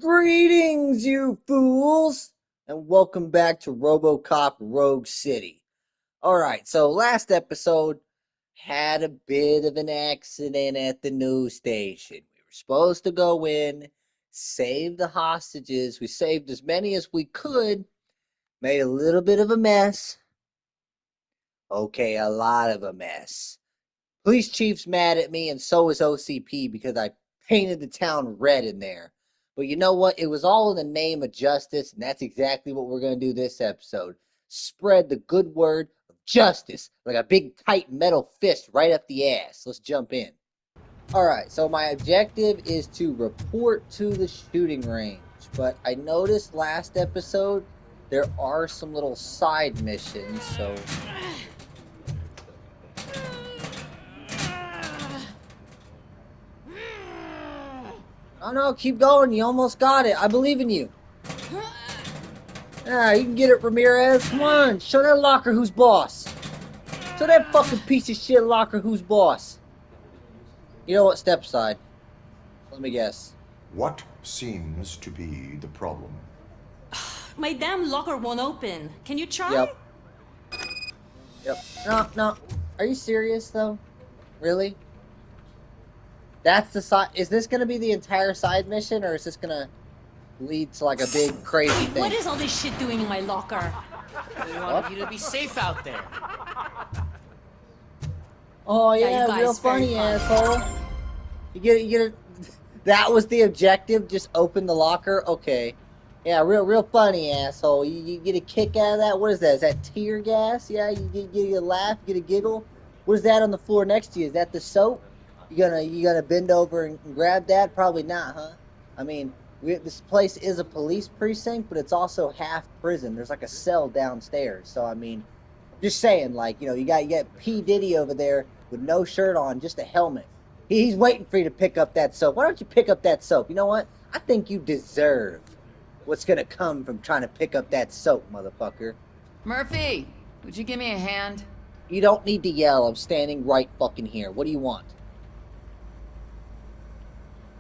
Greetings, you fools, and welcome back to RoboCop Rogue City. Alright, so last episode had a bit of an accident at the news station. We were supposed to go in, save the hostages. We saved as many as we could, made a little bit of a mess. Okay, a lot of a mess. Police chief's mad at me, and so is OCP because I painted the town red in there. But you know what? It was all in the name of justice, and that's exactly what we're going to do this episode. Spread the good word of justice like a big tight metal fist right up the ass. Let's jump in. Alright, so my objective is to report to the shooting range. But I noticed last episode there are some little side missions, so... Oh no, keep going. You almost got it. I believe in you. Yeah, you can get it, Ramirez. Come on, show that locker who's boss. Show that fucking piece of shit locker who's boss. You know what? Step aside. Let me guess. What seems to be the problem? My damn locker won't open. Can you try? Yep. No. Are you serious, though? Really? That's the side. Is this going to be the entire side mission, or is this going to lead to like a big crazy thing? What is all this shit doing in my locker? We wanted you to be safe out there. Oh Yeah, yeah, you real guys, very funny, fun. asshole. You get it. That was the objective. Just open the locker. Okay. Yeah, real funny, asshole. You get a kick out of that. What is that? Is that tear gas? Yeah, you get a laugh, you get a giggle. What is that on the floor next to you? Is that the soap? You gonna bend over and grab that? Probably not, huh? I mean, this place is a police precinct, but it's also half prison. There's like a cell downstairs. So I mean, just saying, like, you got P Diddy over there with no shirt on, just a helmet. He's waiting for you to pick up that soap. Why don't you pick up that soap? You know what? I think you deserve what's gonna come from trying to pick up that soap, motherfucker. Murphy, would you give me a hand? You don't need to yell. I'm standing right fucking here. What do you want?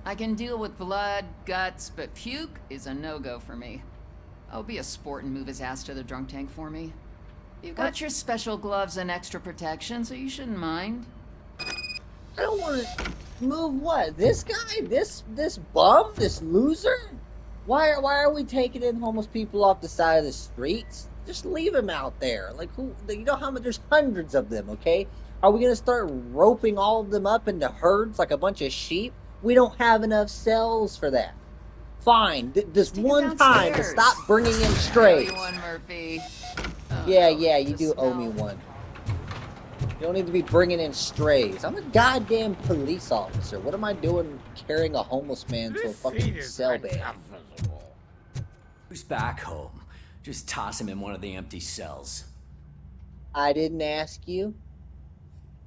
I can deal with blood, guts, but puke is a no-go for me. I'll be a sport and move his ass to the drunk tank for me. You got your special gloves and extra protection, so you shouldn't mind. I don't want to move what? This guy? This bum? This loser? Why are we taking in homeless people off the side of the streets? Just leave him out there. Like, who? You know how much? There's hundreds of them. Okay? Are we gonna start roping all of them up into herds like a bunch of sheep? We don't have enough cells for that. Fine, this one time to stop bringing in strays. One, Murphy. Yeah, you do owe me one. You don't need to be bringing in strays. I'm a goddamn police officer. What am I doing carrying a homeless man to a fucking cell bed? Who's back home? Just toss him in one of the empty cells. I didn't ask you.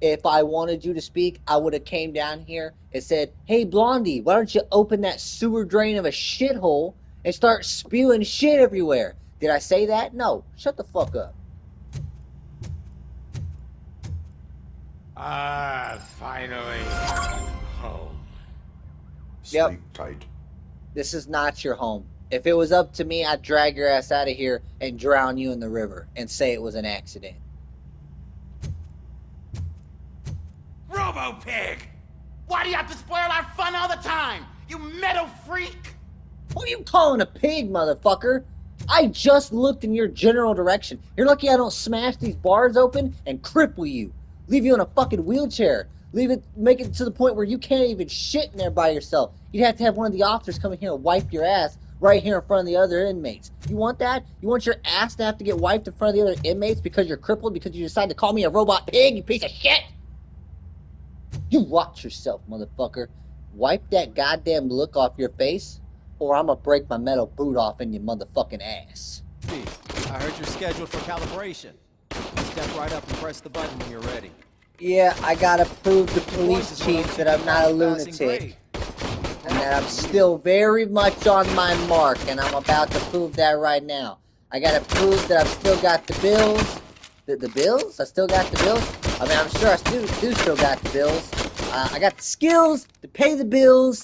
If I wanted you to speak, I would have came down here and said, "Hey, Blondie, why don't you open that sewer drain of a shithole and start spewing shit everywhere?" Did I say that? No. Shut the fuck up. Finally. Home. Yep. Sleep tight. This is not your home. If it was up to me, I'd drag your ass out of here and drown you in the river and say it was an accident. Robo Pig! Why do you have to spoil our fun all the time? You metal freak! What are you calling a pig, motherfucker? I just looked in your general direction. You're lucky I don't smash these bars open and cripple you. Leave you in a fucking wheelchair. Make it to the point where you can't even shit in there by yourself. You'd have to have one of the officers come in here and wipe your ass right here in front of the other inmates. You want that? You want your ass to have to get wiped in front of the other inmates because you're crippled, because you decided to call me a robot pig, you piece of shit? You watch yourself, motherfucker. Wipe that goddamn look off your face, or I'm gonna break my metal boot off in your motherfucking ass. I heard you're scheduled for calibration. Step right up and press the button when you're ready. Yeah, I gotta prove to police chief that I'm not a lunatic. And that I'm still very much on my mark, and I'm about to prove that right now. I gotta prove that I've still got the bills. The bills? I still got the bills? I mean, I'm sure I do still got the bills. I got the skills to pay the bills,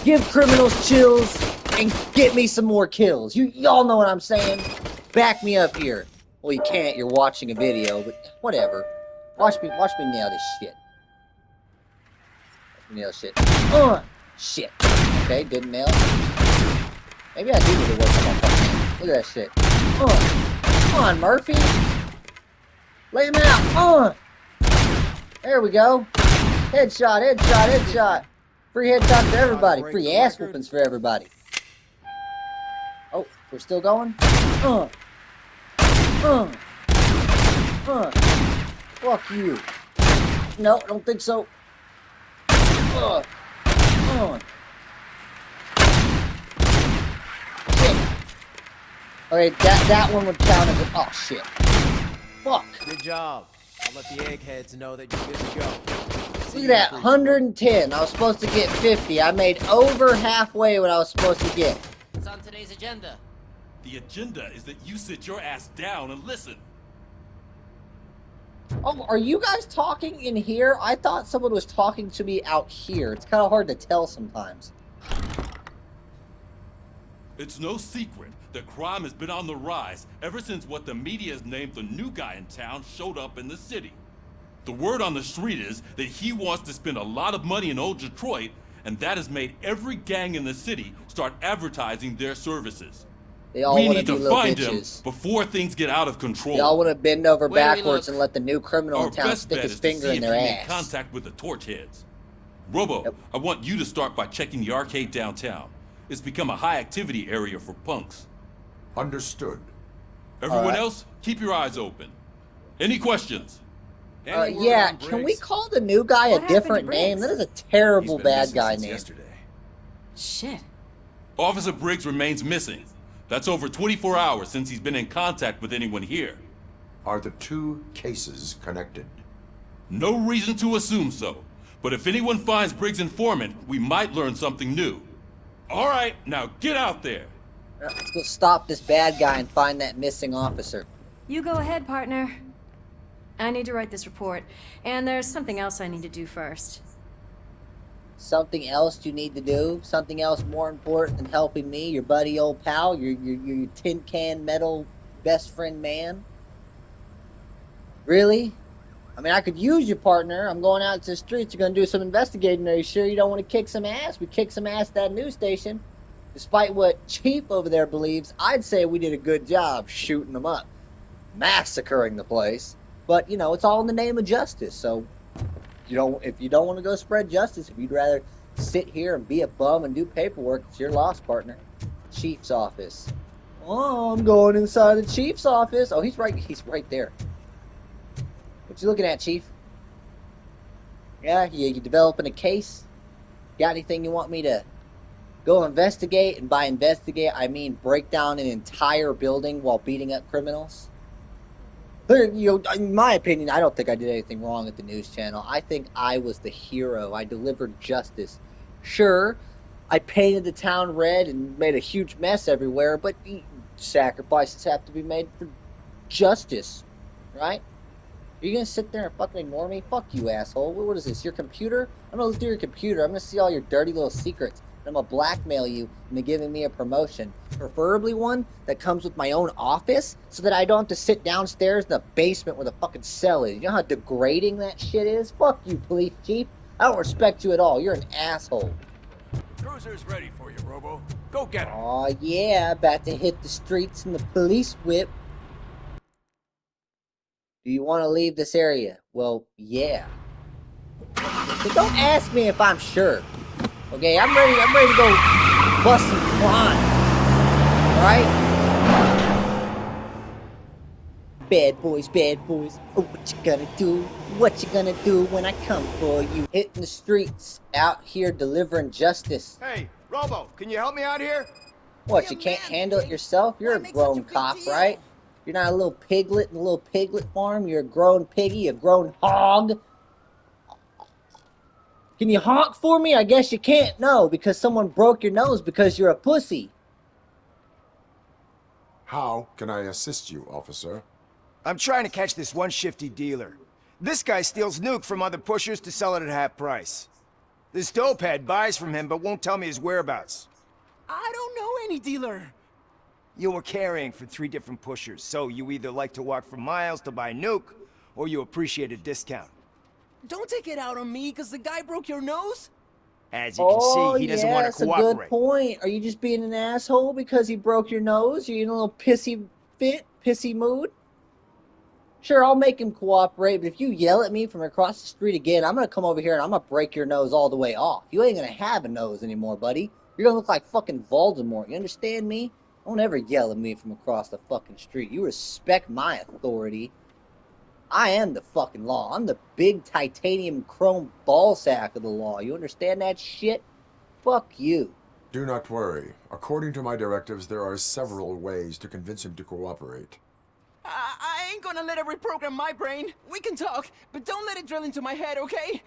give criminals chills, and get me some more kills. Y'all know what I'm saying? Back me up here. Well, you can't. You're watching a video, but whatever. Watch me nail this shit. Watch me nail shit. Shit. Okay, didn't nail. Maybe I do need to work on my fucking. Look at that shit. Come on, Murphy. Lay him out. There we go. Headshot, headshot, headshot. Free headshot for everybody. Free ass whoopings for everybody. Oh, we're still going? Fuck you. No, I don't think so. Shit. Okay, that one would count as a... Oh, shit. Fuck. Good job. I'll let the eggheads know that you're good to go. Look at that, 110. I was supposed to get 50. I made over halfway what I was supposed to get. What's on today's agenda? The agenda is that you sit your ass down and listen. Oh, are you guys talking in here? I thought someone was talking to me out here. It's kind of hard to tell sometimes. It's no secret that crime has been on the rise ever since what the media has named the new guy in town showed up in the city. The word on the street is that he wants to spend a lot of money in old Detroit, and that has made every gang in the city start advertising their services. They all We want need to be to little find bitches. him before things get out of control. They all want to bend over Where do we backwards look? and let the new criminal Our in town best stick bet his is to finger see in if their he made ass. contact with the torch heads. Robo, Yep. I want you to start by checking the arcade downtown. It's become a high-activity area for punks. Understood. Everyone Alright. else, keep your eyes open. Any questions? Any word Yeah, on can we Briggs? call the new guy What a happened to different name? That Briggs? is a terrible He's been bad missing guy since name. yesterday. Shit. Officer Briggs remains missing. That's over 24 hours since he's been in contact with anyone here. Are the two cases connected? No reason to assume so. But if anyone finds Briggs' informant, we might learn something new. All right, now get out there. Let's go stop this bad guy and find that missing officer. You go ahead, partner. I need to write this report, and there's something else I need to do first. Something else you need to do? Something else more important than helping me, your buddy old pal, your tin can metal best friend man? Really? I mean, I could use your partner. I'm going out to the streets. You're going to do some investigating. Are you sure you don't want to kick some ass? We kicked some ass at that news station. Despite what Chief over there believes, I'd say we did a good job shooting them up. Massacring the place. But, you know, it's all in the name of justice. So, if you don't want to go spread justice, if you'd rather sit here and be a bum and do paperwork, it's your loss, partner. Chief's office. Oh, I'm going inside the Chief's office. Oh, he's right there. What you looking at, Chief? Yeah, you developing a case? Got anything you want me to go investigate? And by investigate, I mean break down an entire building while beating up criminals? In my opinion, I don't think I did anything wrong at the news channel. I think I was the hero. I delivered justice. Sure, I painted the town red and made a huge mess everywhere, but sacrifices have to be made for justice, right? Are you gonna sit there and fucking ignore me? Fuck you, asshole. What is this, your computer? I'm gonna look through your computer. I'm gonna see all your dirty little secrets. I'm gonna blackmail you into giving me a promotion. Preferably one that comes with my own office so that I don't have to sit downstairs in the basement where the fucking cell is. You know how degrading that shit is? Fuck you, police chief. I don't respect you at all. You're an asshole. Cruiser's ready for you, Robo. Go get him. Aw, yeah, about to hit the streets in the police whip. Do you want to leave this area? Well, yeah. So don't ask me if I'm sure. Okay, I'm ready to go bust some crime. Alright? Bad boys, oh, what you gonna do? What you gonna do when I come for you? Hitting the streets, out here delivering justice. Hey, Robo, can you help me out here? What, you can't handle it yourself? You're a grown cop, right? You're not a little piglet in a little piglet farm. You're a grown piggy, a grown hog. Can you honk for me? I guess you can't, no, because someone broke your nose because you're a pussy. How can I assist you, officer? I'm trying to catch this one shifty dealer. This guy steals nuke from other pushers to sell it at half price. This dopehead buys from him but won't tell me his whereabouts. I don't know any dealer. You were carrying for 3 different pushers, so you either like to walk for miles to buy nuke, or you appreciate a discount. Don't take it out on me, because the guy broke your nose? As you can Oh, see, he doesn't yeah, want to that's a good cooperate. point. Are you just being an asshole because he broke your nose? Are you in a little pissy mood? Sure, I'll make him cooperate, but if you yell at me from across the street again, I'm gonna come over here and I'm gonna break your nose all the way off. You ain't gonna have a nose anymore, buddy. You're gonna look like fucking Voldemort. You understand me? Don't ever yell at me from across the fucking street. You respect my authority. I am the fucking law. I'm the big titanium chrome ball sack of the law. You understand that shit? Fuck you. Do not worry. According to my directives, there are several ways to convince him to cooperate. I ain't gonna let it reprogram my brain. We can talk, but don't let it drill into my head, okay?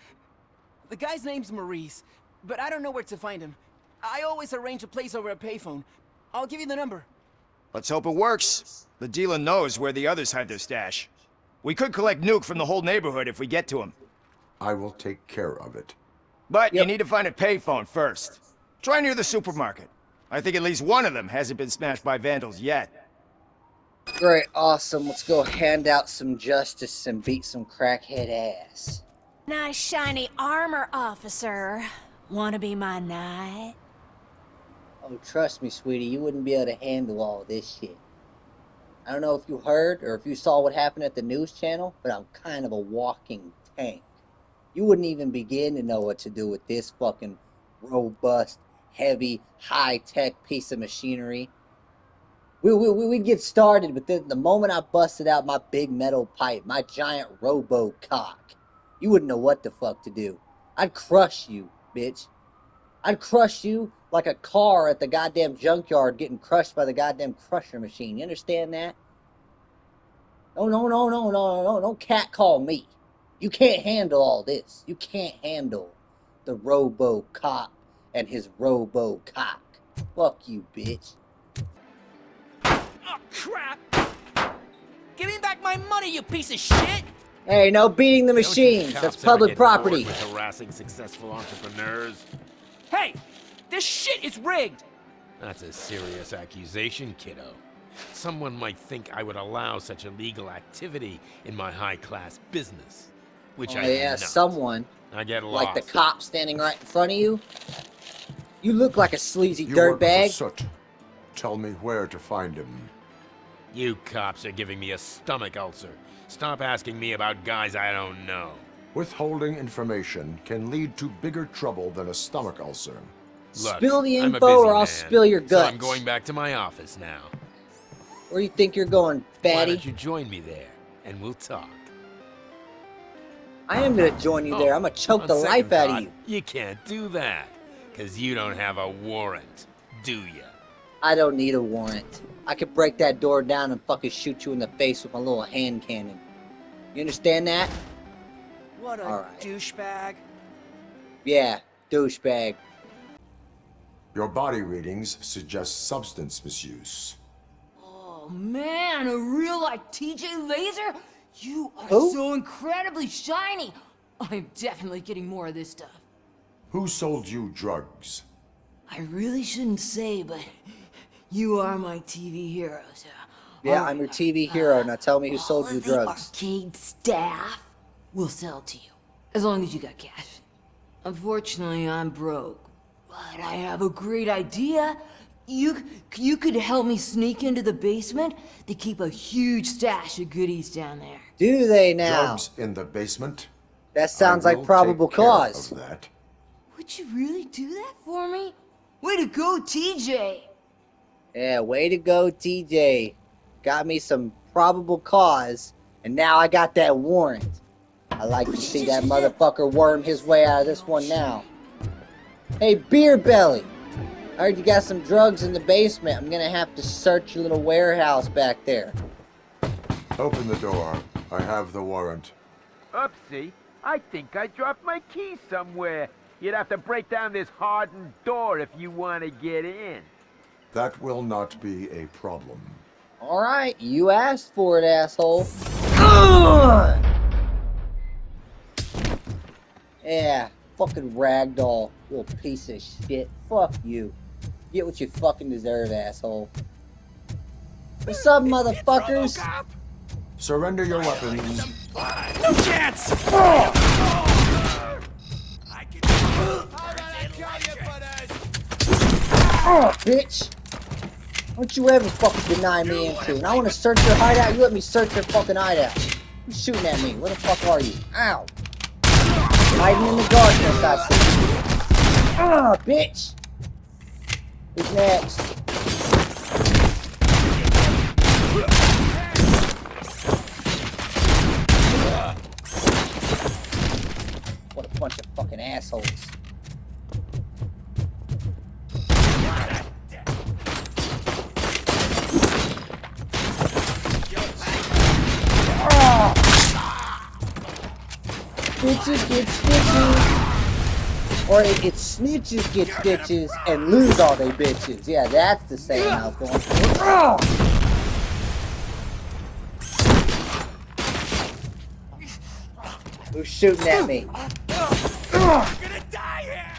The guy's name's Maurice, but I don't know where to find him. I always arrange a place over a payphone. I'll give you the number. Let's hope it works. The dealer knows where the others hide their stash. We could collect nuke from the whole neighborhood if we get to him. I will take care of it. But you Yep. need to find a payphone first. Try near the supermarket. I think at least one of them hasn't been smashed by vandals yet. Great, awesome. Let's go hand out some justice and beat some crackhead ass. Nice shiny armor, officer. Wanna be my knight? Oh, trust me, sweetie, you wouldn't be able to handle all this shit. I don't know if you heard or if you saw what happened at the news channel, but I'm kind of a walking tank. You wouldn't even begin to know what to do with this fucking robust, heavy, high-tech piece of machinery. We'd get started, but then the moment I busted out my big metal pipe, my giant RoboCop, you wouldn't know what the fuck to do. I'd crush you, bitch. I'd crush you like a car at the goddamn junkyard getting crushed by the goddamn crusher machine. You understand that? No, don't catcall me. You can't handle all this. You can't handle the RoboCop and his RoboCop. Fuck you, bitch. Oh, crap! Give me back my money, you piece of shit! Hey, no beating the machines. That's public property. With harassing successful entrepreneurs? Hey! This shit is rigged! That's a serious accusation, kiddo. Someone might think I would allow such illegal activity in my high-class business, which I do Yeah, not. someone. I get lost. Like the cop standing right in front of you. You look like a sleazy You work for dirtbag. Soot. Tell me where to find him. You cops are giving me a stomach ulcer. Stop asking me about guys I don't know. Withholding information can lead to bigger trouble than a stomach ulcer. Look, Spill the I'm a info busy or I'll man, spill your So guts. I'm going back to my office now. Where do you think you're going, Why fatty? don't you join me there, and we'll talk. I am gonna join you there. I'm gonna choke on the second life out of thought, you. You can't do that, because you don't have a warrant, do you? I don't need a warrant. I could break that door down and fucking shoot you in the face with my little hand cannon. You understand that? What a Alright. douchebag. Yeah, douchebag. Your body readings suggest substance misuse. Oh man, a real like TJ Laser? You are Who? so incredibly shiny. I'm definitely getting more of this stuff. Who sold you drugs? I really shouldn't say, but you are my TV heroes. Yeah, I'm your TV hero. Now tell me who sold you All of the drugs. arcade staff will sell to you, as long as you got cash. Unfortunately, I'm broke, but I have a great idea. You could help me sneak into the basement. They keep a huge stash of goodies down there. Do they now? Drugs in the basement? That sounds I like will probable take care cause. of that. Would you really do that for me? Way to go, TJ! Yeah, way to go, TJ. Got me some probable cause, and now I got that warrant. I like to see that motherfucker worm his way out of this one now. Hey, Beer Belly. I heard you got some drugs in the basement. I'm gonna have to search your little warehouse back there. Open the door. I have the warrant. Oopsie, I think I dropped my keys somewhere. You'd have to break down this hardened door if you want to get in. That will not be a problem. Alright, you asked for it, asshole. Ugh! Yeah, fucking ragdoll, little piece of shit. Fuck you. Get what you fucking deserve, asshole. What's up, motherfuckers? RoboCop! Surrender your weapons. No chance! Oh, bitch! Don't you ever fucking deny me entry. When I want to search your hideout, you let me search your fucking hideout. You shooting at me? Where the fuck are you? Ow! Hiding in the darkness, I see. Ah, bitch! Who's next? What a bunch of fucking assholes. Bitches get stitches. Or it's snitches get stitches and lose all they bitches. Yeah, that's the saying I was going for. Who's shooting at me? You're gonna die here!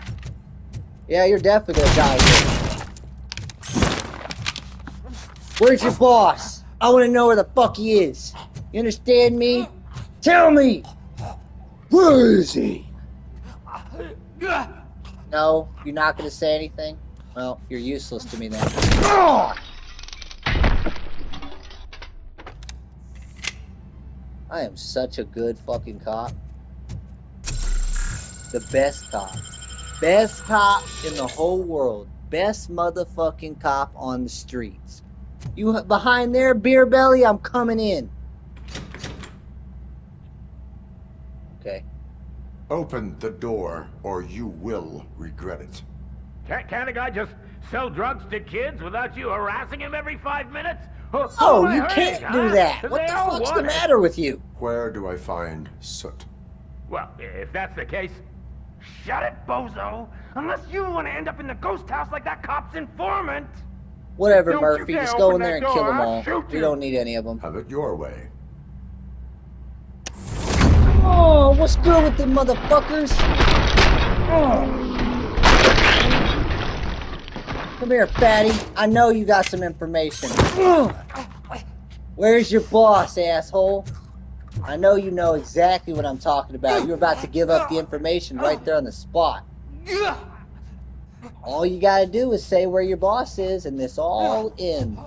Yeah, you're definitely gonna die here. Where's your boss? I wanna know where the fuck he is. You understand me? Tell me! Where is he? No, you're not gonna say anything? Well, you're useless to me then. I am such a good fucking cop. The best cop. Best cop in the whole world. Best motherfucking cop on the streets. You behind there, beer belly? I'm coming in. Okay. Open the door, or you will regret it. Can't a guy just sell drugs to kids without you harassing him every 5 minutes? Oh, you can't do that. What the fuck's the matter with you? Where do I find Soot? Well, if that's the case, shut it, bozo! Unless you want to end up in the ghost house like that cop's informant! Whatever, Don't Murphy. you dare Just go in open there and that kill door, them I'll all. shoot We you. don't need any of them. Have it your way. Oh, what's good with them motherfuckers? Oh. Come here, fatty. I know you got some information. Where's your boss, asshole? I know you know exactly what I'm talking about. You're about to give up the information right there on the spot. All you gotta do is say where your boss is, and this all ends.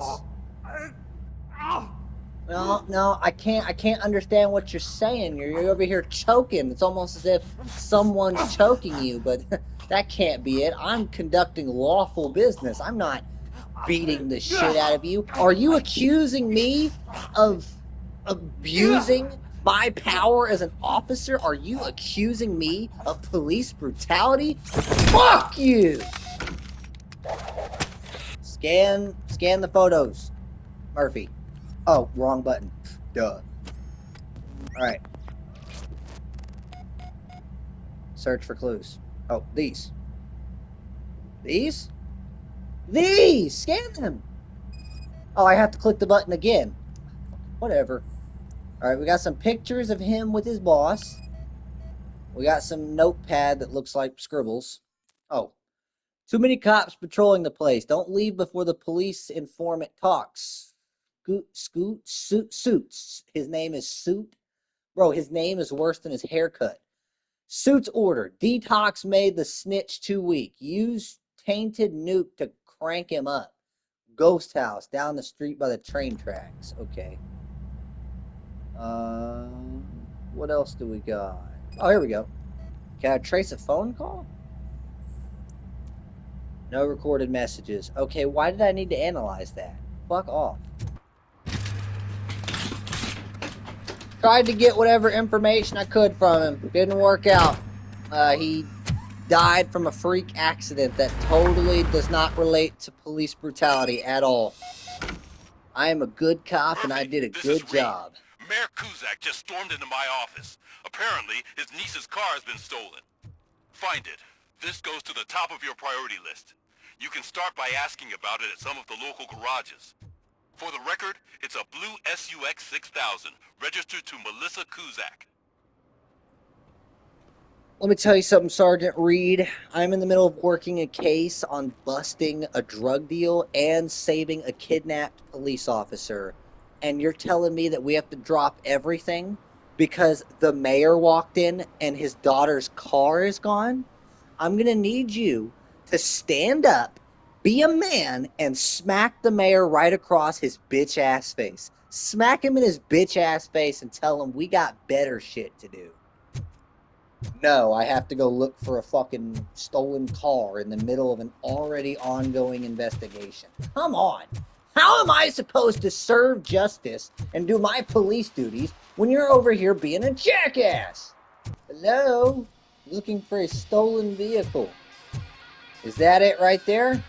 No, I can't understand what you're saying. You're over here choking. It's almost as if someone's choking you, but that can't be it. I'm conducting lawful business. I'm not beating the shit out of you. Are you accusing me of abusing my power as an officer? Are you accusing me of police brutality? Fuck you! Scan the photos, Murphy. Oh, wrong button. Duh. Alright. Search for clues. Oh, these. These? These! Scan them! Oh, I have to click the button again. Whatever. Alright, we got some pictures of him with his boss. We got some notepad that looks like scribbles. Oh. Too many cops patrolling the place. Don't leave before the police informant talks. Suits. His name is Suit. Bro, his name is worse than his haircut. Suit's order. Detox made the snitch too weak. Use tainted nuke to crank him up. Ghost house down the street by the train tracks. Okay. What else do we got? Oh, here we go. Can I trace a phone call? No recorded messages. Okay, why did I need to analyze that? Fuck off. Tried to get whatever information I could from him. Didn't work out. He died from a freak accident that totally does not relate to police brutality at all. I am a good cop and I did a good job. Mayor Kuzak just stormed into my office. Apparently, his niece's car has been stolen. Find it. This goes to the top of your priority list. You can start by asking about it at some of the local garages. For the record, it's a blue SUX 6000, registered to Melissa Kuzak. Let me tell you something, Sergeant Reed. I'm in the middle of working a case on busting a drug deal and saving a kidnapped police officer. And you're telling me that we have to drop everything because the mayor walked in and his daughter's car is gone? I'm going to need you to stand up, be a man, and smack the mayor right across his bitch ass face. Smack him in his bitch ass face and tell him we got better shit to do. No, I have to go look for a fucking stolen car in the middle of an already ongoing investigation. Come on. How am I supposed to serve justice and do my police duties when you're over here being a jackass? Hello? Looking for a stolen vehicle. Is that it right there?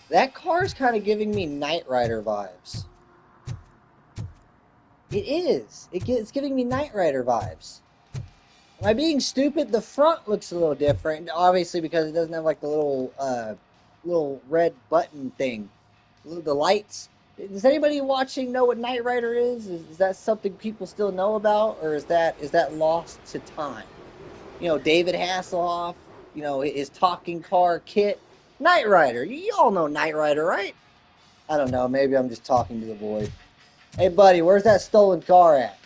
That car's kind of giving me Knight Rider vibes. It is. It's giving me Knight Rider vibes. Am I being stupid? The front looks a little different, obviously because it doesn't have like the little red button thing, the lights. Does anybody watching know what Knight Rider is? Is that something people still know about, or is that lost to time? You know, David Hasselhoff. You know, his talking car kit. Knight Rider. You all know Knight Rider, right? I don't know. Maybe I'm just talking to the void. Hey, buddy, where's that stolen car at?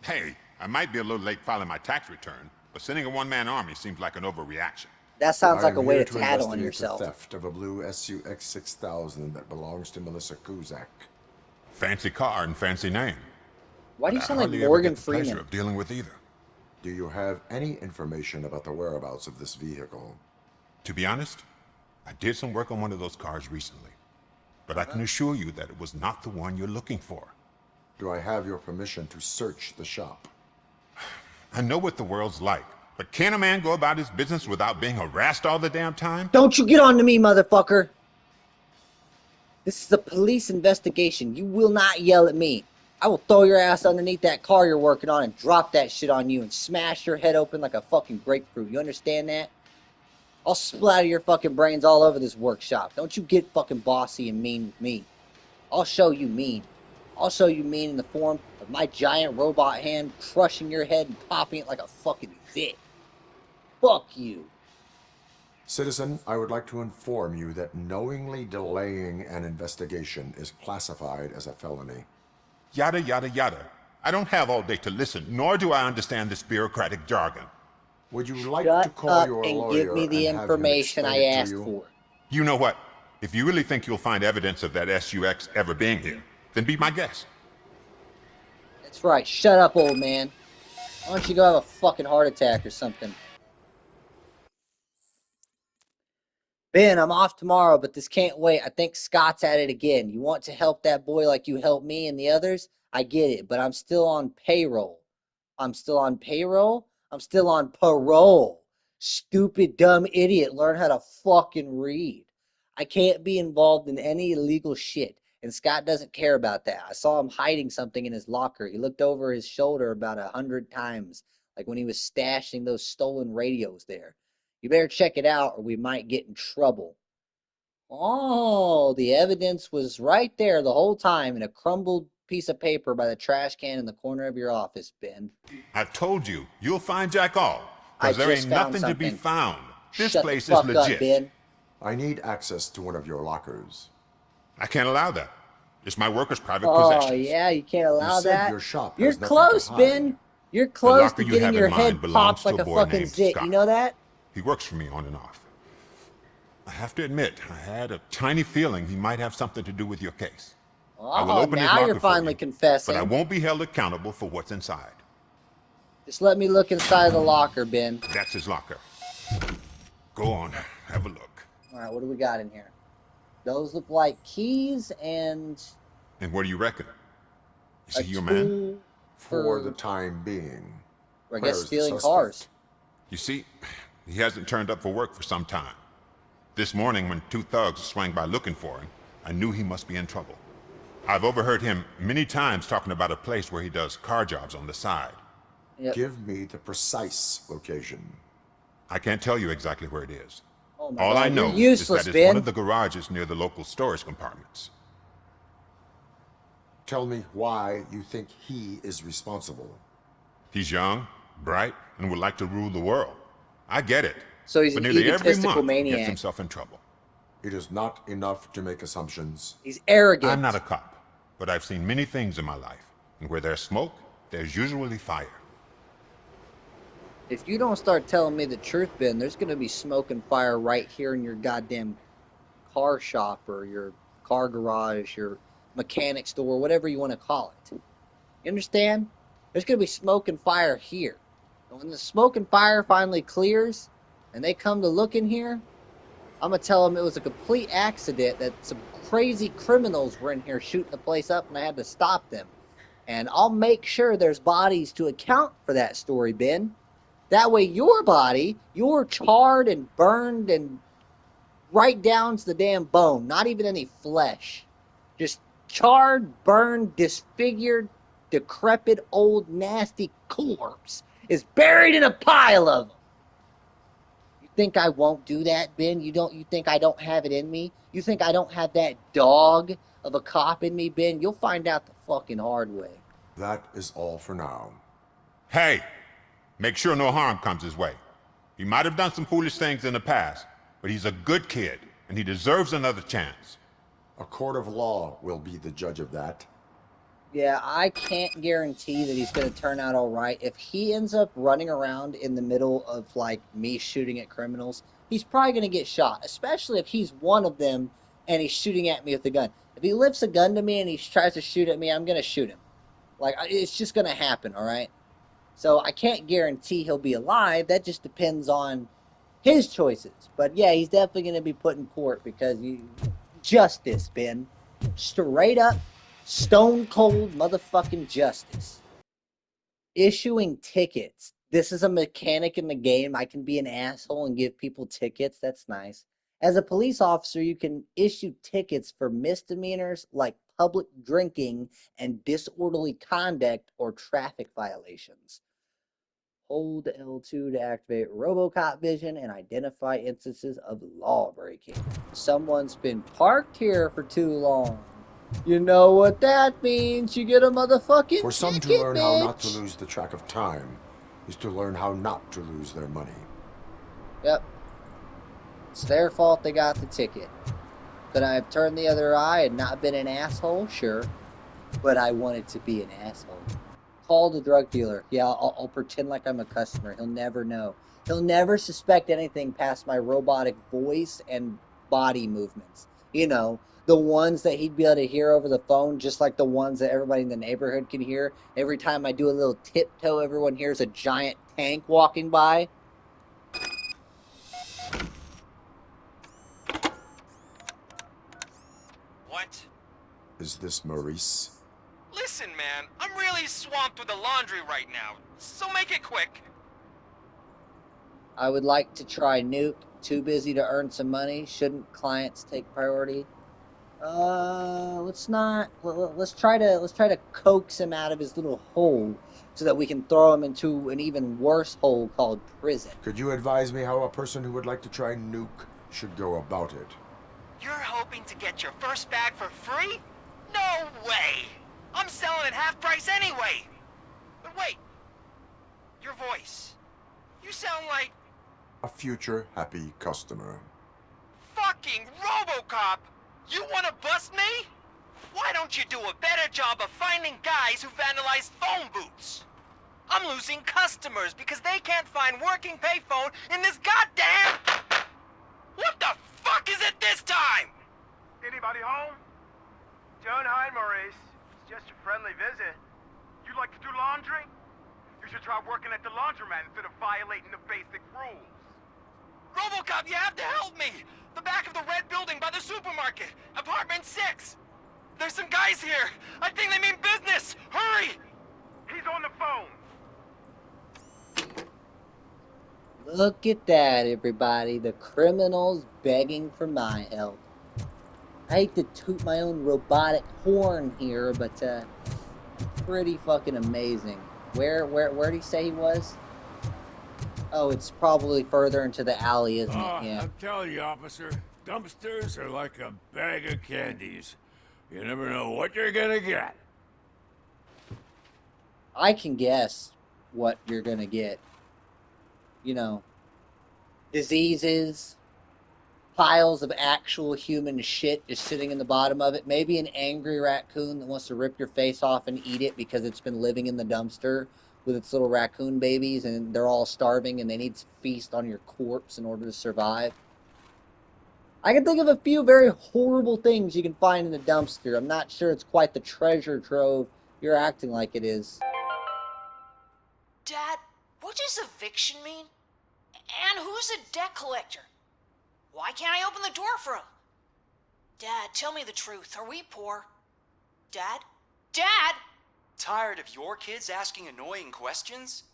Hey, I might be a little late filing my tax return, but sending a one-man army seems like an overreaction. That sounds like a way to to tattle on investigate yourself. the theft of a blue SUX 6000 that belongs to Melissa Kuzak. Fancy car and fancy name. Why do you But I sound like hardly ever Morgan get the pleasure Freeman? of dealing with either. Do you have any information about the whereabouts of this vehicle? To be honest, I did some work on one of those cars recently, but I can assure you that it was not the one you're looking for. Do I have your permission to search the shop? I know what the world's like, but can a man go about his business without being harassed all the damn time? Don't you get on to me, motherfucker! This is a police investigation. You will not yell at me. I will throw your ass underneath that car you're working on and drop that shit on you and smash your head open like a fucking grapefruit. You understand that? I'll splatter your fucking brains all over this workshop. Don't you get fucking bossy and mean with me. I'll show you mean. I'll show you mean in the form of my giant robot hand crushing your head and popping it like a fucking zit. Fuck you. Citizen, I would like to inform you that knowingly delaying an investigation is classified as a felony. Yada, yada, yada. I don't have all day to listen, nor do I understand this bureaucratic jargon. Would you like Shut to call up your and lawyer give me the and have him information explain I it to asked you? for. You know what? If you really think you'll find evidence of that SUX ever being here, then be my guest. That's right. Shut up, old man. Why don't you go have a fucking heart attack or something? Ben, I'm off tomorrow, but this can't wait. I think Scott's at it again. You want to help that boy like you helped me and the others? I get it, but I'm still on payroll. I'm still on payroll? I'm still on parole. Stupid, dumb idiot. Learn how to fucking read. I can't be involved in any illegal shit, and Scott doesn't care about that. I saw him hiding something in his locker. He looked over his shoulder about 100 times, like when he was stashing those stolen radios there. You better check it out or we might get in trouble. Oh, the evidence was right there the whole time in a crumbled piece of paper by the trash can in the corner of your office, Ben. I've told you, you'll find Jack all, I because there just ain't found nothing to be something. found. This Shut place the fuck is legit. up, Ben. I need access to one of your lockers. I can't allow that. It's my workers' private Oh, possessions. yeah, you can't allow You said that? your shop You're has nothing close, to hide. Ben. You're The close locker to you getting have your in mind head belongs popped to like a a boy fucking named zit. Scott. You know that? He works for me on and off. I have to admit, I had a tiny feeling he might have something to do with your case. I will Oh, open his now locker you're for finally you, confessing. but I won't be held accountable for what's inside. Just let me look inside the locker, Ben. That's his locker. Go on, have a look. All right, what do we got in here? Those look like keys and And what do you reckon? Is a he your man? tool For the time being. I guess Where's the stealing suspect? cars. You see, he hasn't turned up for work for some time. This morning, when two thugs swang by looking for him, I knew he must be in trouble. I've overheard him many times talking about a place where he does car jobs on the side. Yep. Give me the precise location. I can't tell you exactly where it is. Oh my All God, I know you're is useless, that it's Ben. one of the garages near the local storage compartments. Tell me why you think he is responsible. He's young, bright, and would like to rule the world. I get it. So he's But an nearly every egotistical month he gets maniac. himself in trouble. It is not enough to make assumptions. He's arrogant. I'm not a cop, but I've seen many things in my life. And where there's smoke, there's usually fire. If you don't start telling me the truth, Ben, there's going to be smoke and fire right here in your goddamn car shop or your car garage, your mechanic store, whatever you want to call it. You understand? There's going to be smoke and fire here. And when the smoke and fire finally clears and they come to look in here, I'm going to tell them it was a complete accident, that some crazy criminals were in here shooting the place up and I had to stop them. And I'll make sure there's bodies to account for that story, Ben. That way your body, you're charred and burned and right down to the damn bone, not even any flesh. Just charred, burned, disfigured, decrepit, old, nasty corpse is buried in a pile of them. You think I won't do that, Ben? You think I don't have it in me? You think I don't have that dog of a cop in me, Ben? You'll find out the fucking hard way. That is all for now. Hey! Make sure no harm comes his way. He might have done some foolish things in the past, but he's a good kid, and he deserves another chance. A court of law will be the judge of that. Yeah, I can't guarantee that he's going to turn out all right. If he ends up running around in the middle of, like, me shooting at criminals, he's probably going to get shot, especially if he's one of them and he's shooting at me with a gun. If he lifts a gun to me and he tries to shoot at me, I'm going to shoot him. Like, it's just going to happen, all right? So I can't guarantee he'll be alive. That just depends on his choices. But yeah, he's definitely going to be put in court because justice, Ben. Straight up, stone cold motherfucking justice. Issuing tickets. This is a mechanic in the game. I can be an asshole and give people tickets. That's nice. As a police officer, you can issue tickets for misdemeanors like public drinking and disorderly conduct or traffic violations. Hold L2 to activate RoboCop vision and identify instances of law breaking. Someone's been parked here for too long. You know what that means. You get a motherfucking For some ticket, to learn how bitch. not to lose the track of time is to learn how not to lose their money. Yep. It's their fault they got the ticket. Could I have turned the other eye and not been an asshole? Sure. But I wanted to be an asshole. Call the drug dealer. Yeah, I'll pretend like I'm a customer. He'll never know. He'll never suspect anything past my robotic voice and body movements. You know, the ones that he'd be able to hear over the phone, just like the ones that everybody in the neighborhood can hear. Every time I do a little tiptoe, everyone hears a giant tank walking by. What? Is this Maurice? Listen, man, I'm really swamped with the laundry right now, so make it quick. I would like to try Nuke. Too busy to earn some money. Shouldn't clients take priority? Let's try to coax him out of his little hole so that we can throw him into an even worse hole called prison. Could you advise me how a person who would like to try Nuke should go about it? You're hoping to get your first bag for free? No way! I'm selling at half price anyway! But wait, your voice. You sound like... A future happy customer. fucking RoboCop! You wanna bust me? Why don't you do a better job of finding guys who vandalize phone booths? I'm losing customers because they can't find working payphone in this goddamn... What the fuck is it this time? Anybody home? Don't hide, Maurice. It's just a friendly visit. You like to do laundry? You should try working at the laundromat instead of violating the basic rules. RoboCop, you have to help me! The back of the red building by the supermarket, apartment 6. There's some guys here. I think they mean business. Hurry! He's on the phone. Look at that, everybody. The criminal's begging for my help. I hate to toot my own robotic horn here, but pretty fucking amazing. Where'd he say he was? Oh, it's probably further into the alley, isn't it? Yeah. I'm telling you, officer, dumpsters are like a bag of candies. You never know what you're gonna get. I can guess. what you're gonna get. You know, diseases, piles of actual human shit just sitting in the bottom of it. Maybe an angry raccoon that wants to rip your face off and eat it because it's been living in the dumpster with its little raccoon babies and they're all starving and they need to feast on your corpse in order to survive. I can think of a few very horrible things you can find in a dumpster. I'm not sure it's quite the treasure trove you're acting like it is. Dad, what does eviction mean? And who's a debt collector? Why can't I open the door for him? Dad, tell me the truth. Are we poor? Dad? Dad! Tired of your kids asking annoying questions?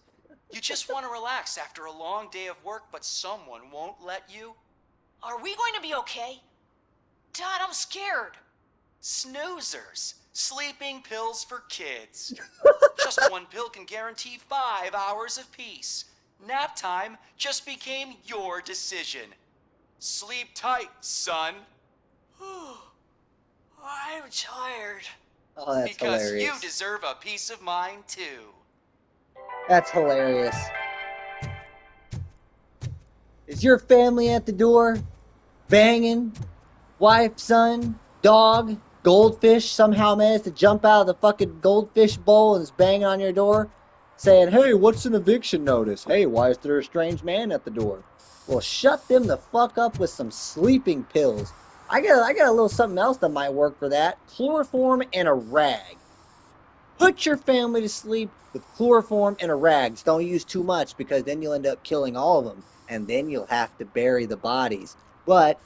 You just want to relax after a long day of work, but someone won't let you? Are we going to be okay? Dad, I'm scared. Snoozers. Sleeping pills for kids. Just one pill can guarantee 5 hours of peace. Nap time just became your decision. Sleep tight, son. I'm tired. Oh, that's because hilarious. you deserve a peace of mind, too. That's hilarious. Is your family at the door? Banging? Wife, son, dog, goldfish somehow managed to jump out of the fucking goldfish bowl and is banging on your door? Saying, hey, what's an eviction notice? Hey, why is there a strange man at the door? Well, shut them the fuck up with some sleeping pills. I got a little something else that might work for that. Chloroform and a rag. Put your family to sleep with chloroform and a rag. Just don't use too much because then you'll end up killing all of them. And then you'll have to bury the bodies. But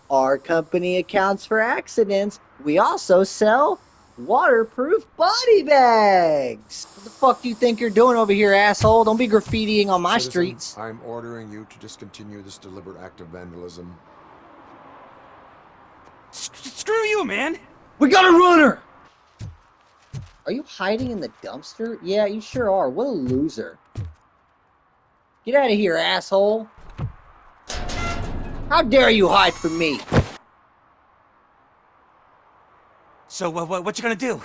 our company accounts for accidents. We also sell waterproof body bags. What the fuck do you think you're doing over here, asshole? Don't be graffitiing on my Citizen, streets. I'm ordering you to discontinue this deliberate act of vandalism. Screw you, man! We got a runner! Are you hiding in the dumpster? Yeah, you sure are. What a loser. Get out of here, asshole. How dare you hide from me? So, what you gonna do?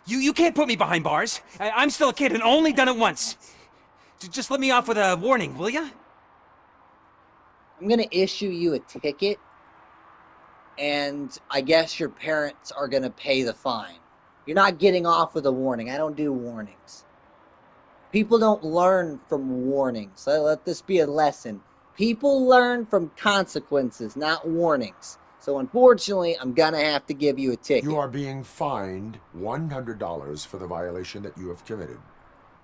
You can't put me behind bars. I'm still a kid and only done it once. Just let me off with a warning, will ya? I'm gonna issue you a ticket, and I guess your parents are gonna pay the fine. You're not getting off with a warning. I don't do warnings. People don't learn from warnings. Let this be a lesson. People learn from consequences, not warnings. So unfortunately, I'm gonna have to give you a ticket. You are being fined $100 for the violation that you have committed.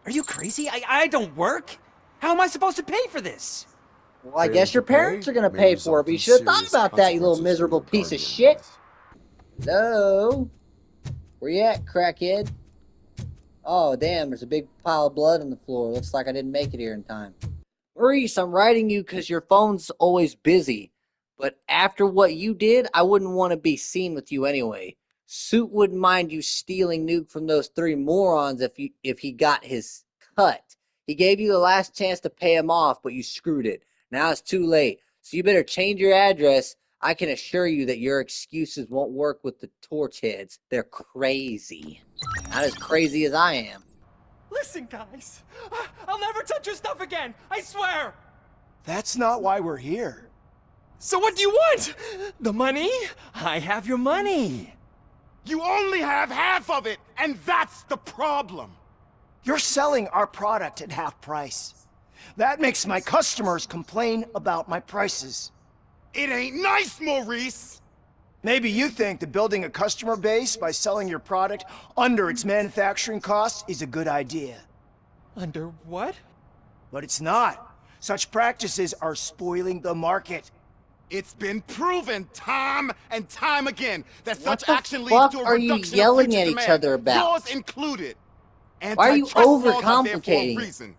Are you crazy? I don't work. How am I supposed to pay for this? Well, I guess your parents are gonna pay for it, but you should have thought about that, you little miserable piece of shit. Hello? Where you at, crackhead? Oh, damn, there's a big pile of blood on the floor. Looks like I didn't make it here in time. Maurice, I'm writing you because your phone's always busy. But after what you did, I wouldn't want to be seen with you anyway. Suit wouldn't mind you stealing Nuke from those three morons if he got his cut. He gave you the last chance to pay him off, but you screwed it. Now it's too late. So you better change your address. I can assure you that your excuses won't work with the torch heads. They're crazy. Not as crazy as I am. Listen, guys. I'll never touch your stuff again. I swear. That's not why we're here. So what do you want? The money? I have your money. You only have half of it, and that's the problem. You're selling our product at half price. That makes my customers complain about my prices. It ain't nice, Maurice! Maybe you think that building a customer base by selling your product under its manufacturing cost is a good idea. Under what? But it's not. Such practices are spoiling the market. It's been proven time and time again that What such the action leads fuck to a are you reduction yelling of future at each demand, other about? yours included. Why are you Antitrust laws are there for a overcomplicating it? reason.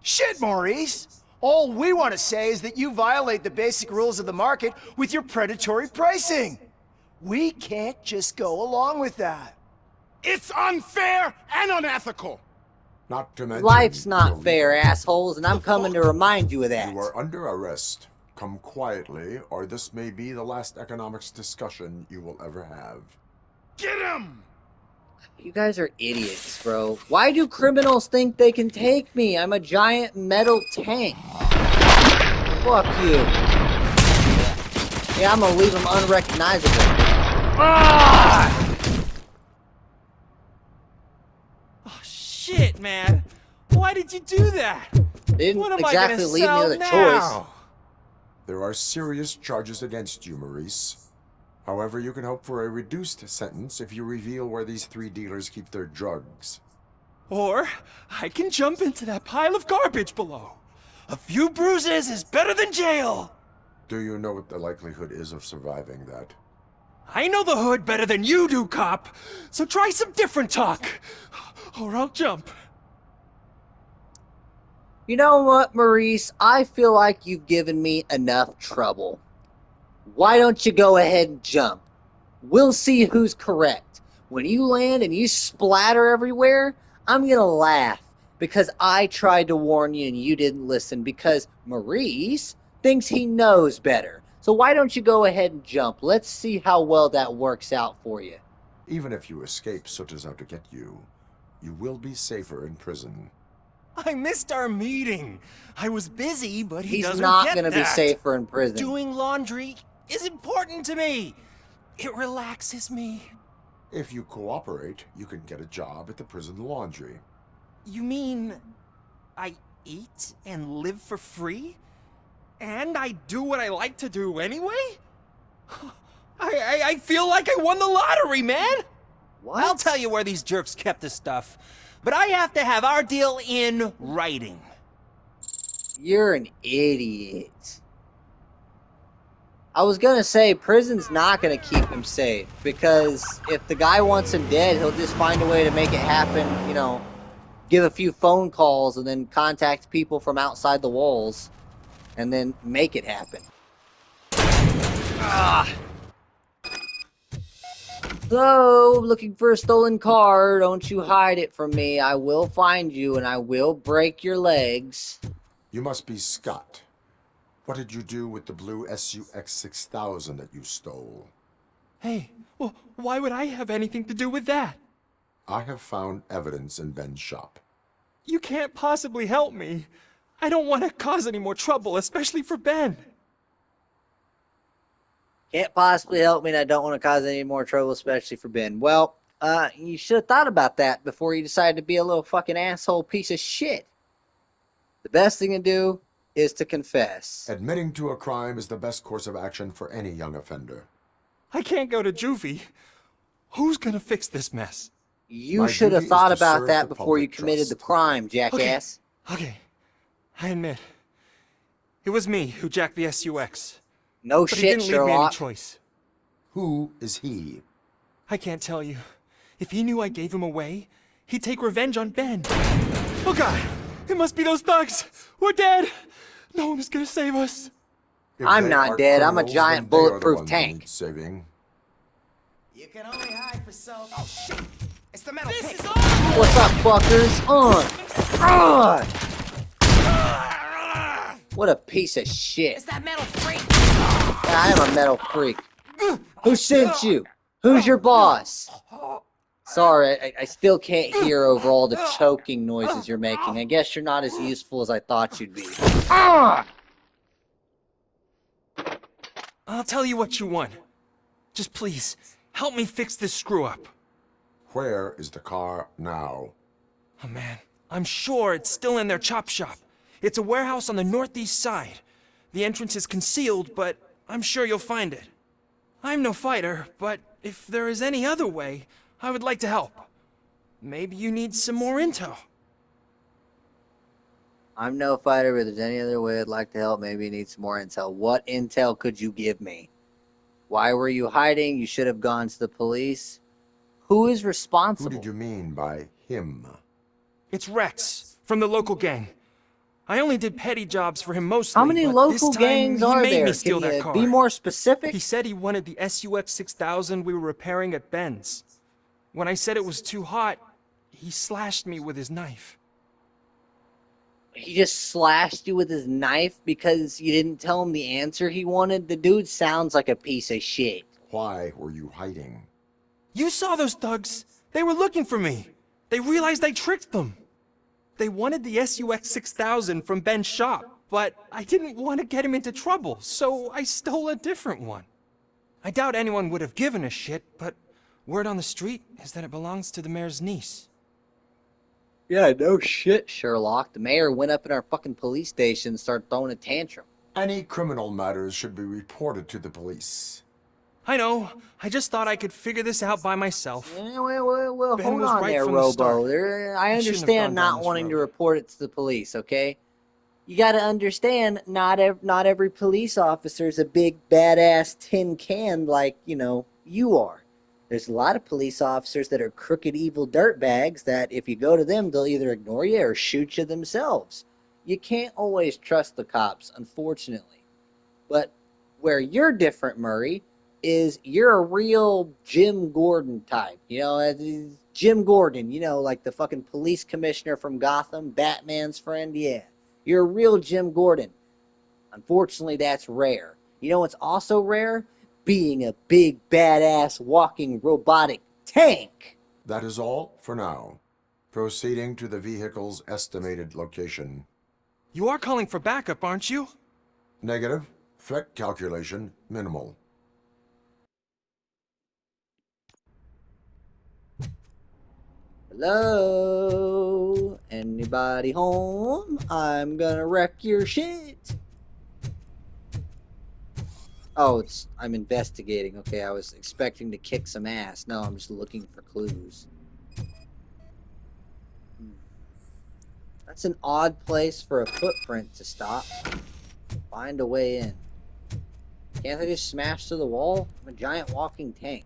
Shit, Maurice! All we want to say is that you violate the basic rules of the market with your predatory pricing. We can't just go along with that. It's unfair and unethical. Not to mention... Life's not fair, assholes, and I'm coming to remind you of that. You are under arrest. Come quietly, or this may be the last economics discussion you will ever have. Get him! You guys are idiots, bro. Why do criminals think they can take me? I'm a giant metal tank. Fuck you. Yeah, I'm gonna leave them unrecognizable. Ah! Oh, shit, man. Why did you do that? They didn't What am exactly I gonna leave me sell with a now? choice. There are serious charges against you, Maurice. However, you can hope for a reduced sentence if you reveal where these 3 dealers keep their drugs. Or I can jump into that pile of garbage below. A few bruises is better than jail. Do you know what the likelihood is of surviving that? I know the hood better than you do, cop. So try some different talk, or I'll jump. You know what, Maurice? I feel like you've given me enough trouble. Why don't you go ahead and jump? We'll see who's correct. When you land and you splatter everywhere, I'm gonna laugh because I tried to warn you and you didn't listen because Maurice thinks he knows better. So why don't you go ahead and jump? Let's see how well that works out for you. Even if you escape Soot is out to get you, you will be safer in prison. I missed our meeting. I was busy, but he He's doesn't not get gonna be that. safer in prison. Doing laundry is important to me. It relaxes me. If you cooperate, you can get a job at the prison laundry. You mean I eat and live for free? And I do what I like to do anyway? I feel like I won the lottery, man! What? I'll tell you where these jerks kept the stuff, but I have to have our deal in writing. You're an idiot. I was gonna say prison's not gonna keep him safe because if the guy wants him dead, he'll just find a way to make it happen, you know, give a few phone calls and then contact people from outside the walls and then make it happen. Ah! So, looking for a stolen car, don't you hide it from me. I will find you and I will break your legs. You must be Scott. What did you do with the blue SUX 6000 that you stole? Hey, well, why would I have anything to do with that? I have found evidence in Ben's shop. You can't possibly help me. I don't want to cause any more trouble, especially for Ben. Can't possibly help me and I don't want to cause any more trouble, especially for Ben. Well, you should have thought about that before you decided to be a little fucking asshole piece of shit. The best thing to do is to confess. Admitting to a crime is the best course of action for any young offender. I can't go to juvie. Who's gonna fix this mess? You should have thought about that before you committed the crime, jackass. Okay, I admit. It was me who jacked the SUX. No but he shit, didn't leave me any Sherlock. choice. Who is he? I can't tell you. If he knew I gave him away, he'd take revenge on Ben. Oh god! It must be those thugs! We're dead! No one is gonna save us. If I'm they not are dead. I'm a criminals, giant then they are the bulletproof ones who tank. need saving. You can only hide for so. Oh shit! It's the metal pig. What's up, fuckers? What a piece of shit. It's that metal freak. I am a metal freak. Who sent you? Who's your boss? Sorry, I still can't hear over all the choking noises you're making. I guess you're not as useful as I thought you'd be. I'll tell you what you want. Just please, help me fix this screw-up. Where is the car now? Oh man, I'm sure it's still in their chop shop. It's a warehouse on the northeast side. The entrance is concealed, but I'm sure you'll find it. I'm no fighter, but if there is any other way, I would like to help. Maybe you need some more intel. I'm no fighter, but if there's any other way I'd like to help, maybe you need some more intel. What intel could you give me? Why were you hiding? You should have gone to the police. Who is responsible? Who did you mean by him? It's Rex, from the local gang. I only did petty jobs for him mostly. How many but this local time gangs he are made there? me steal Can that you car. be more specific? He said he wanted the SUX 6000 we were repairing at Ben's. When I said it was too hot, he slashed me with his knife. He just slashed you with his knife because you didn't tell him the answer he wanted? The dude sounds like a piece of shit. Why were you hiding? You saw those thugs. They were looking for me. They realized I tricked them. They wanted the SUX 6000 from Ben's shop, but I didn't want to get him into trouble, so I stole a different one. I doubt anyone would have given a shit, but word on the street is that it belongs to the mayor's niece. Yeah, no shit, Sherlock. The mayor went up in our fucking police station and started throwing a tantrum. Any criminal matters should be reported to the police. I know. I just thought I could figure this out by myself. Yeah, well, Ben hold was on right there, from the Robo. start. I I shouldn't have understand gone down not this wanting road. to report it to the police, okay? You gotta understand, not every police officer is a big, badass tin can like, you are. There's a lot of police officers that are crooked, evil dirtbags that if you go to them, they'll either ignore you or shoot you themselves. You can't always trust the cops, unfortunately. But where you're different, Murray, is you're a real Jim Gordon type. Jim Gordon, like the fucking police commissioner from Gotham, Batman's friend, yeah. You're a real Jim Gordon. Unfortunately, that's rare. You know what's also rare? Being a big, badass, walking robotic tank. That is all for now. Proceeding to the vehicle's estimated location. You are calling for backup, aren't you? Negative. Threat calculation minimal. Hello? Anybody home? I'm gonna wreck your shit. Oh, I'm investigating. Okay, I was expecting to kick some ass. No, I'm just looking for clues. That's an odd place for a footprint to stop. Find a way in. Can't I just smash through the wall? I'm a giant walking tank.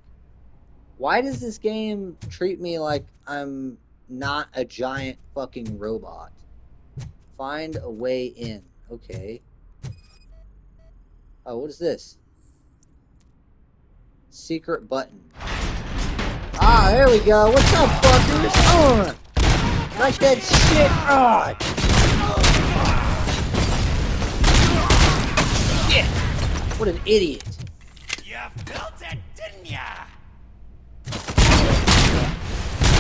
Why does this game treat me like I'm not a giant fucking robot? Find a way in. Okay. Oh, what is this? Secret button. Ah, there we go. What's up, fuckers? Like that shit. Shit. What an idiot. You felt it, didn't ya?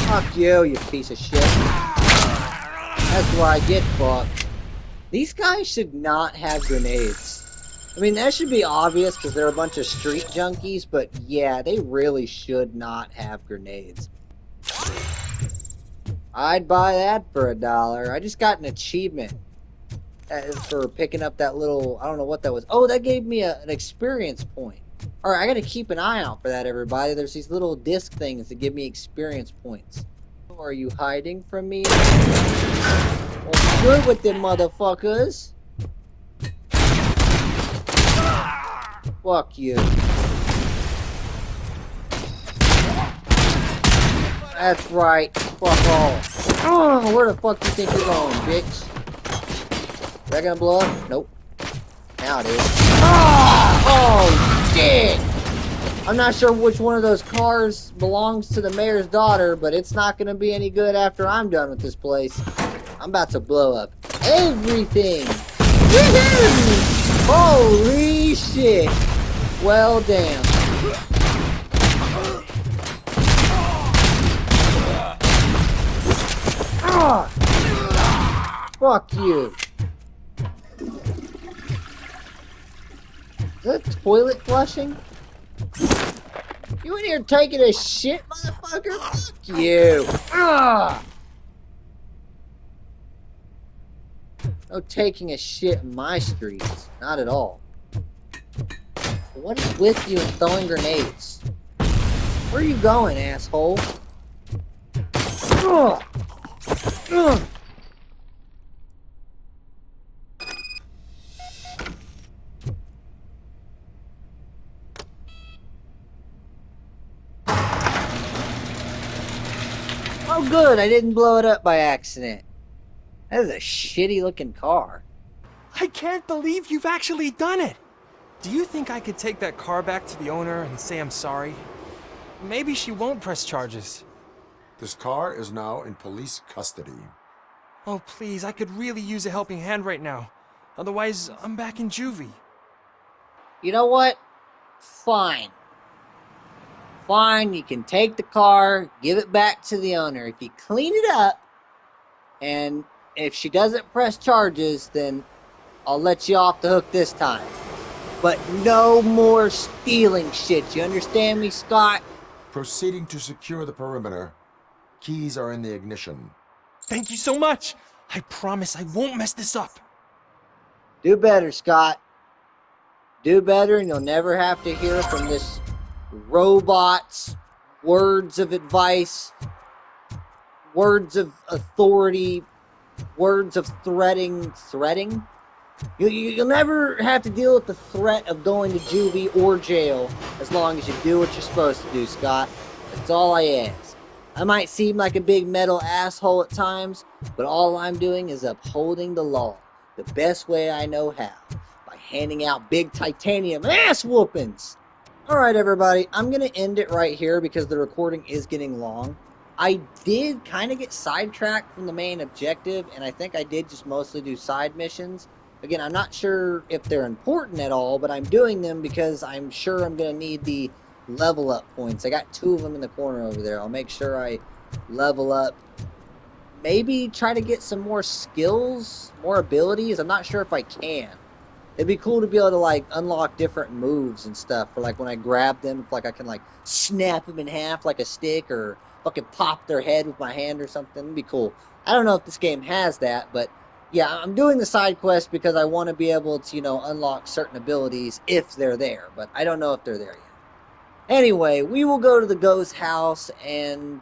Fuck you, you piece of shit. That's where I get fucked. These guys should not have grenades. I mean, that should be obvious because they're a bunch of street junkies, but yeah, they really should not have grenades. I'd buy that for $1. I just got an achievement for picking up that little, I don't know what that was. Oh, that gave me an experience point. Alright, I gotta keep an eye out for that, everybody. There's these little disc things that give me experience points. Are you hiding from me? What's good with them motherfuckers? Fuck you. That's right. Fuck off. Oh, where the fuck you think you're going, bitch? Is that gonna blow up? Nope. Now it is. Oh, shit! I'm not sure which one of those cars belongs to the mayor's daughter, but it's not gonna be any good after I'm done with this place. I'm about to blow up everything. Woohoo! Holy shit! Well, damn. Fuck you. Is that toilet flushing? You in here taking a shit, motherfucker? Fuck you. No taking a shit in my streets. Not at all. What is with you and throwing grenades? Where are you going, asshole? Oh good, I didn't blow it up by accident. That is a shitty looking car. I can't believe you've actually done it! Do you think I could take that car back to the owner and say I'm sorry? Maybe she won't press charges. This car is now in police custody. Oh please, I could really use a helping hand right now. Otherwise, I'm back in juvie. You know what? Fine. fine. You can take the car, give it back to the owner. If you clean it up, and if she doesn't press charges, then I'll let you off the hook this time. But no more stealing shit. You understand me, Scott? Proceeding to secure the perimeter. Keys are in the ignition. Thank you so much. I promise I won't mess this up. Do better, Scott. Do better, and you'll never have to hear from this robot's words of advice, words of authority, words of threatening. You'll never have to deal with the threat of going to juvie or jail as long as you do what you're supposed to do, Scott. That's all I ask. I might seem like a big metal asshole at times, but all I'm doing is upholding the law the best way I know how, by handing out big titanium ass whoopings. Alright, everybody, I'm going to end it right here because the recording is getting long. I did kind of get sidetracked from the main objective, and I think I did just mostly do side missions. Again, I'm not sure if they're important at all, but I'm doing them because I'm sure I'm going to need the level up points. I got 2 of them in the corner over there. I'll make sure I level up. Maybe try to get some more skills, more abilities. I'm not sure if I can. It'd be cool to be able to, like, unlock different moves and stuff. For, like, when I grab them, if, like, I can, like, snap them in half like a stick, or fucking pop their head with my hand or something. It'd be cool. I don't know if this game has that, but yeah, I'm doing the side quest because I want to be able to, unlock certain abilities if they're there, but I don't know if they're there yet. Anyway, we will go to the ghost house and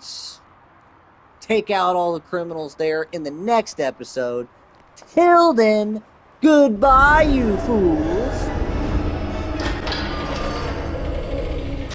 take out all the criminals there in the next episode. Till then, goodbye, you fools.